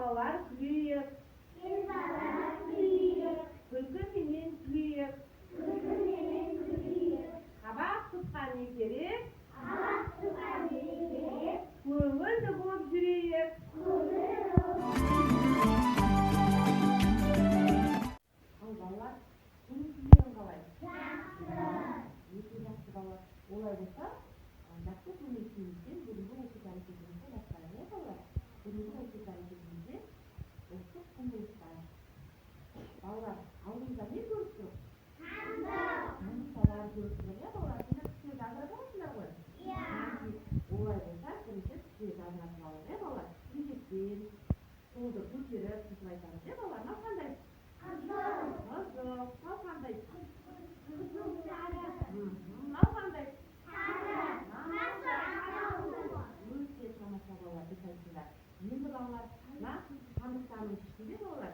балалар күлейік. Күлкі менен күлейік. Қабақ тұтқан не керек? Көңілді болып жүрейік. Ал балалар, көңіл күйің қалай? Өте жақсы балалар. Олай болса, жақсы көңіл күйіңізден бүгінгі оқу әрекетімізді бастайық, балалар. Бүгінгі оқу әрекетімізде ұлттық құндылықтар. Балалар, алдымызда не көріп тұр? Таныстар көріп тұр, балалар. Сендер түсте жазырап аласыңдар ғой? Олай болса, бірінші түсте жазырап алыңыз, балалар. Кезекпен қолды көтеріп сөйтіп айтамыз, балалар. Мынау қандай? Қызыл. Мынау қандай? Мынау қандай? Өте тамаша балалар, дұрыс айтсыңдар. Енді балалар, мына сандықтардың ішінде балалар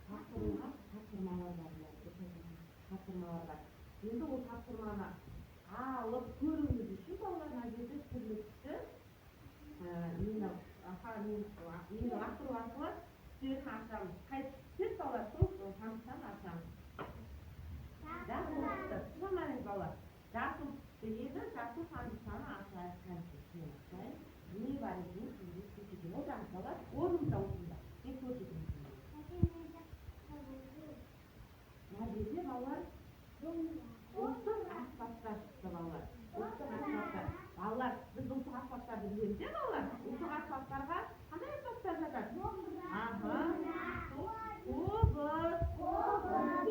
тапсырмалар бар. Тапсырмалар бар. Енді ол тапсырманы алып көріңіз үшін балалар мына жерде түрлі түсті мені лақтыру арқылы түстерін ашамыз. Қай түс балалар сол сандықтан ашамыз. Жасыл түсті. Сұрамаңыз балалар. Жасыл түсті еді, жасыл сандықтаны ашайық. Не бар екен сізге көрсетейін. Отырыңыз балалар. Орныңызда отырыңыздар. Мен көрсетейін. Мына жерде балалар ұлттық аспаптар шықты балалар. Ұлттық аспаптар. Балалар, біз ұлттық аспаптарды білеміз, балалар? Ұлттық аспаптарға қандай аспаптар жатады? Қобыз,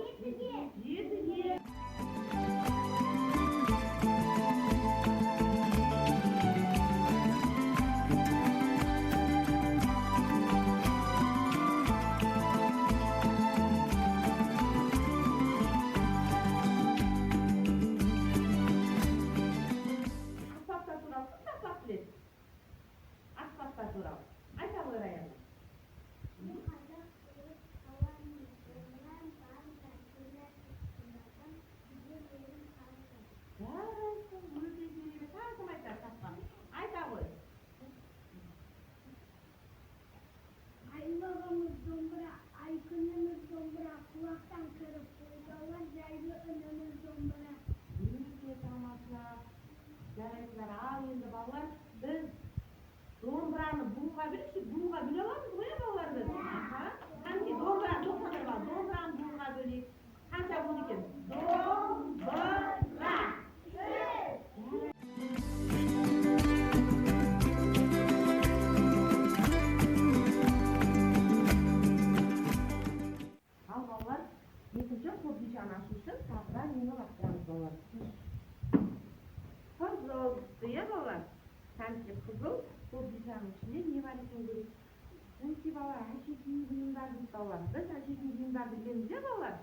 жетіге. Жарайсыздар, ал енді балалар, біз домбыраны буынға бөлейікші, буынға бөле аламыз ғой, балалар біз? Қанша домбыраны тоқтаңдар бар, домбыраны буынға бөлейік. Қанша буын екен? Домбыра! Ал балалар, екінші қобдишаны ашу үшін тағы нені лақтырамыз балалар? Қызыл түсті, балалар. Кәмсе қызыл, қобдишаның ішінде не бар екен көрейік? Кәмсе балалар, әшекей бұйымдар дейді балалар. Біз әшекей бұйымдарды білеміз, балалар?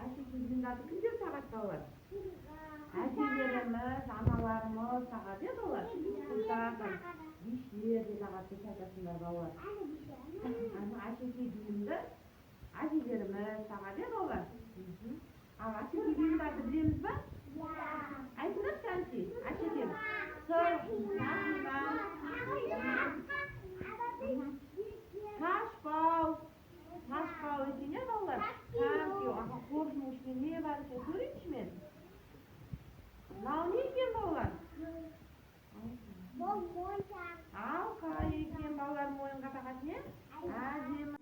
Әшекей бұйымдарды кімдер тағады балалар? Әжелеріміз, аналарымыз тағады, балалар? Қыздар, бишілер де тағады деп айтасыңдар, балалар. Әшекей бұйымды әжелеріміз тағады, балалар? Ал әшекей бұйымдарды білеміз ба? Айтыңыз кәмсе, әшекем. Ташпау екен, балалар? Кәмсе, қоржының ішінде не бар екен көрейінші мен? Мынау не екен, балалар? Алқа екен, балалар мойынға тағады не? Әдемі.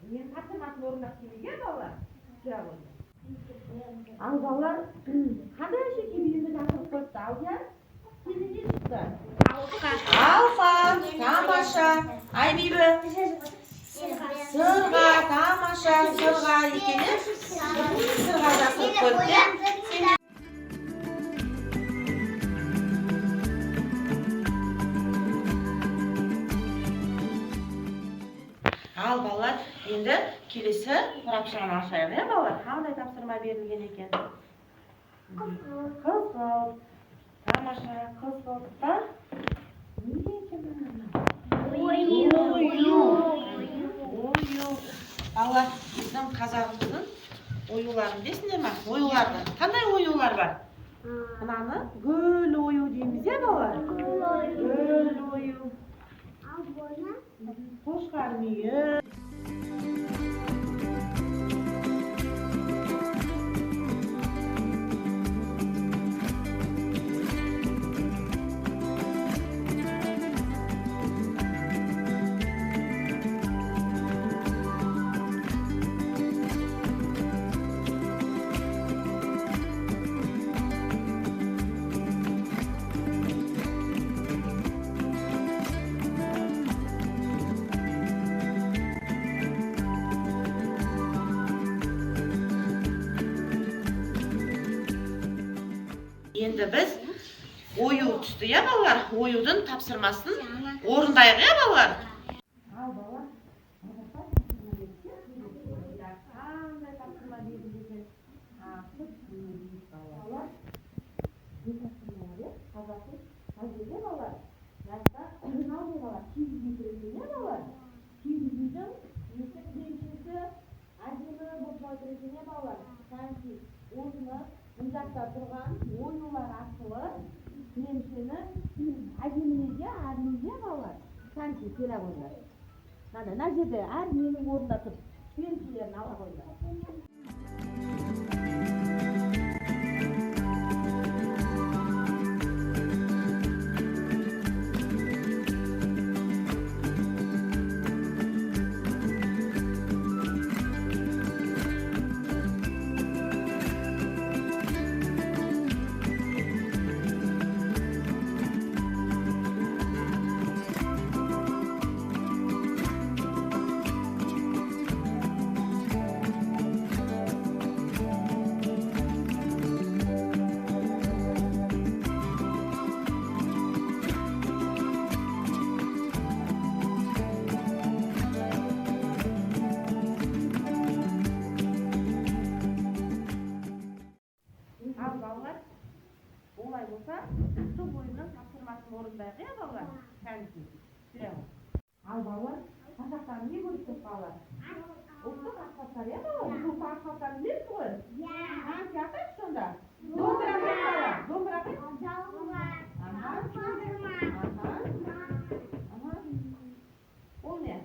Мен тапсырмасын орындап келмеге балалар. Ал балалар, қандай әшекей бұйымды тапсырып қойыпты? Алдияр, сені не шықты? Алқа, тамаша. Айбибі, сырға, тамаша, сырға екен. Сырға жасырып қойыпты. Al балалар, енді келесі қорапшаны ашайық, балалар? Қандай тапсырма берілген екен? Қызғылт. Тамаша, қызғылтта не екен мына? Ою. Балалар, біздің қазағымыздың оюларын білесіңдер ме? Оюларды. Қандай оюлар бар? Мынаны гүл ою дейміз, балалар? Гүл ою. Қошқар мүйіз. Енді біз ою түсті, балалар? Оюдың тапсырмасын орындайық, балалар? Ал, балалар, қандай тапсырма берілген? Балалар, не тапсырма, қазақы әзірге, балалар? Жақта жинау балалар, киіз кетірген, балалар? Киіздің есік киімшесі әдемі болып отырған, балалар? Сәнсіз, осыны жақта тұрған оюлар арқылы кілемшені әдемілеуге, әрмеуге, балалар, сәнсіз келе қойыңдар. Мына жерде әр менің орнында тұрып кілемшелерін ала қойыңдар. Олай болса, ұлттық ойынның тапсырмасын орындайық, балалар? Сәнсіз. Ал, балалар, қазақтар не көрсек, балалар? Ұлттық аспаптар, балалар? Ұлттық аспаптарын білесіз ғой? Қанша атайық сонда? Домбыра қайт, балалар? Домбыра қайт? Ол не?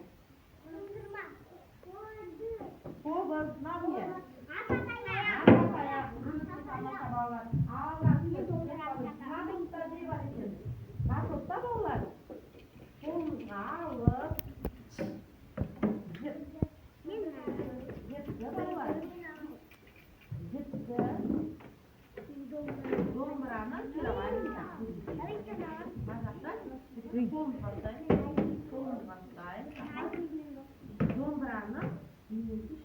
Қобыз, мынау не? Батутта, балалар, қолымызға алып, жетті, балалар, жетті, домбыраны кіровалимда. Қазақтан қолымызға ұстайын, домбыраны немесе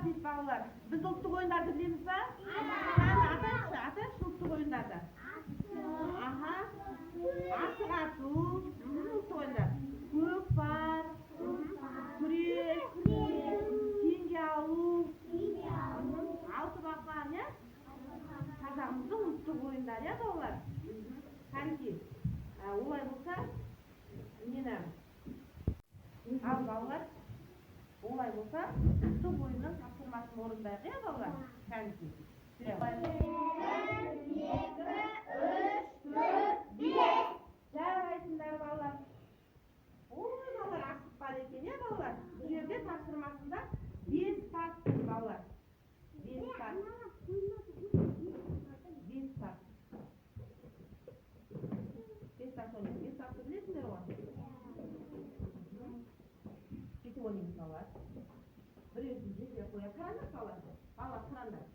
дейді балалар. Біз ұлттық ойындарды білеміз ба? Атайықшы ұлттық ойындарды. Асық ату, ұлттық ойындар. Көкпар, күрес, теңге алу, алтыбақан, иә? Қазағымыздың ұлттық ойындары, иә балалар? Кәнекей, олай болса, мені ал балалар, олай болса, ұлттық ойынның тапсырмасын орындайық, иә балалар? Кәнекей. 1, 2, 3, 4, 5. Жарайсыңдар балалар. Ой, балалар, асық бар екен, иә балалар? Бұл жерде тапсырмасында 5 тас балалар. 5 тас. 5 тас. 5 тас ойнайды. 5 тасты білесіңдер ғой? Сөйтіп ойнаймыз балалар. Біреуді жерге қоя қараңдар балалар. Балалар қараңдар.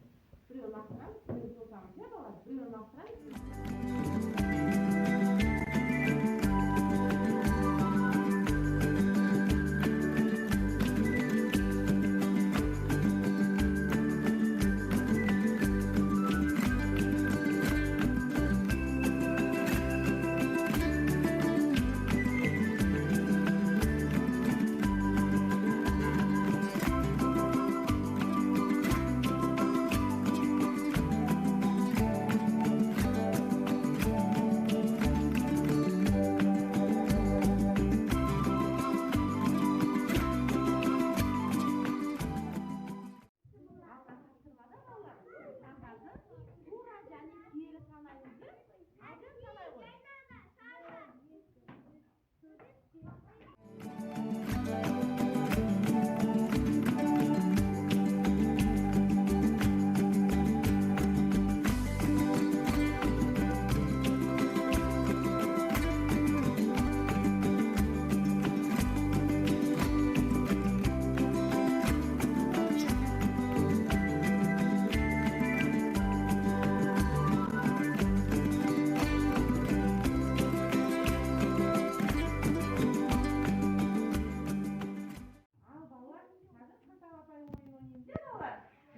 Біреуін лақтырамыз, біреуін созамыз, иә балалар? Біреуін лақтырамыз.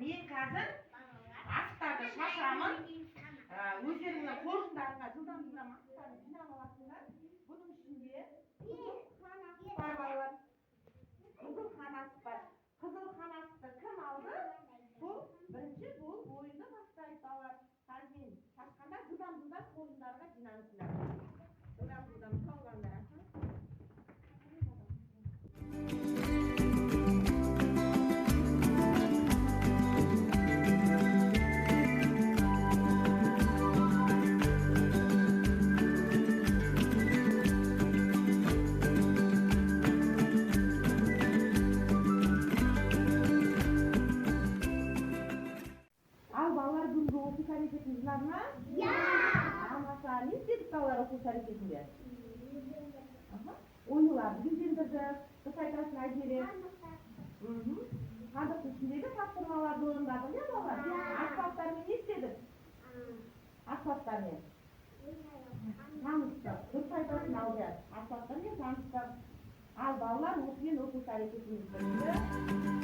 Мен қазір асықтарды шашамын. Өздеріңнің қоржындарыңа жылдам асықтарды жинап аласыңдар. Бұның ішінде қызыл қан асық бар балалар. Қызыл қан асық бар. Қызыл қан асықты кім алды? Сол бірінші бұл ойынды бастайды балалар. Қазір мен шашқанда жылдам қоржындарға жинаңыздар. Жылдам қалғандар. Не істедік балалар оқушы әрекетінде? Оюларды безендірдік. Біз айтасың әжеле. Сандықтың ішіндегі тапсырмаларды орындадық, иә балалар? Аспаптармен не істедік? Аспаптармен таныстық. Дұрыс айтасың алдияр. Аспаптармен таныстық. Ал балалар осымен оқушы әрекетіміз болды.